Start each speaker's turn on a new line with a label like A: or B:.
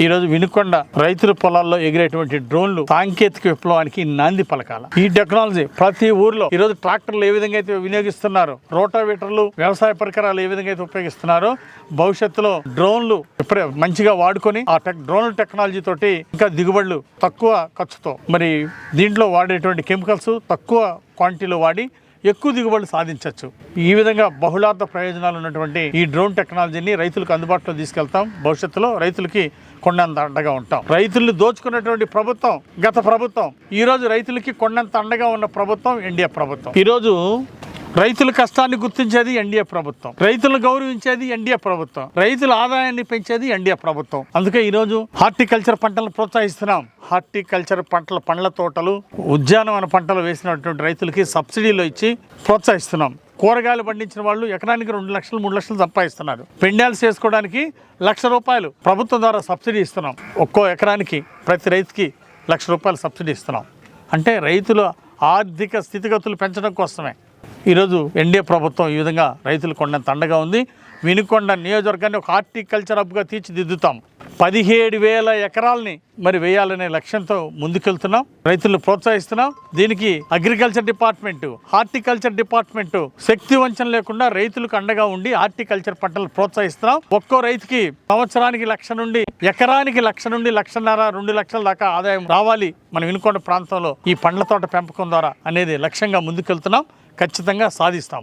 A: ఈరోజు వినుకొండ రైతుల పొలాల్లో ఎగిరేటువంటి డ్రోన్లు సాంకేతిక విప్లవానికి నాంది పలకాల. ఈ టెక్నాలజీ ప్రతి ఊర్లో ఈరోజు ట్రాక్టర్లు ఏ విధంగా అయితే వినియోగిస్తున్నారు, రోటావేటర్లు, వ్యవసాయ పరికరాలు ఏ విధంగా అయితే ఉపయోగిస్తున్నారో, భవిష్యత్తులో డ్రోన్లు మంచిగా వాడుకొని ఆ డ్రోన్ టెక్నాలజీ తోటి ఇంకా దిగుబడులు తక్కువ ఖర్చుతో, మరి దీంట్లో వాడేటువంటి కెమికల్స్ తక్కువ క్వాంటిటీలో వాడి ఎక్కువ దిగుబడులు సాధించవచ్చు. ఈ విధంగా బహుళార్థ ప్రయోజనాలు ఉన్నటువంటి ఈ డ్రోన్ టెక్నాలజీని రైతులకు అందుబాటులో తీసుకెళ్తాం. భవిష్యత్తులో రైతులకి కొండంత అండగా ఉంటాం. రైతులను దోచుకున్నటువంటి ప్రభుత్వం గత ప్రభుత్వం, ఈరోజు రైతులకి కొండంత అండగా ఉన్న ప్రభుత్వం ఎన్డీఏ ప్రభుత్వం. ఈరోజు రైతుల కష్టాన్ని గుర్తించేది ఎన్డీఏ ప్రభుత్వం, రైతులను గౌరవించేది ఎన్డీఏ ప్రభుత్వం, రైతుల ఆదాయాన్ని పెంచేది ఎన్డీఏ ప్రభుత్వం. అందుకే ఈరోజు హార్టికల్చర్ పంటలను ప్రోత్సహిస్తున్నాం. హార్టికల్చర్ పంటల, పండ్ల తోటలు, ఉద్యానవన పంటలు వేసినటువంటి రైతులకి సబ్సిడీలు ఇచ్చి ప్రోత్సహిస్తున్నాం. కూరగాయలు పండించిన వాళ్ళు ఎకరానికి 2 లక్షలు 3 లక్షలు సంపాదిస్తున్నారు. పెండాల్స్ చేసుకోవడానికి ₹1,00,000 ప్రభుత్వం ద్వారా సబ్సిడీ ఇస్తున్నాం. ఒక్కో ఎకరానికి ప్రతి రైతుకి ₹1,00,000 సబ్సిడీ ఇస్తున్నాం. అంటే రైతుల ఆర్థిక స్థితిగతులు పెంచడం కోసమే ఈరోజు ఎన్డీఏ ప్రభుత్వం ఈ విధంగా రైతులు కొండంత అండగా ఉంది. వినుకొండ నియోజకవర్గాన్ని ఒక హార్టికల్చర్ హబ్గా తీర్చిదిద్దుతాం. 17,000 ఎకరాలని మరి వేయాలనే లక్ష్యంతో ముందుకెళ్తున్నాం. రైతులను ప్రోత్సహిస్తున్నాం. దీనికి అగ్రికల్చర్ డిపార్ట్మెంటు, హార్టికల్చర్ డిపార్ట్మెంటు శక్తి వంచన లేకుండా రైతులకు అండగా ఉండి హార్టికల్చర్ పంటలను ప్రోత్సహిస్తున్నాం. ఒక్కో రైతుకి సంవత్సరానికి 1,00,000 నుండి ఎకరానికి 1,00,000 నుండి 1,50,000 2 లక్షల దాకా ఆదాయం రావాలి మన వినుకొండ ప్రాంతంలో ఈ పండ్ల తోట పెంపకం ద్వారా అనేది లక్ష్యంగా ముందుకెళ్తున్నాం. ఖచ్చితంగా సాధిస్తాం.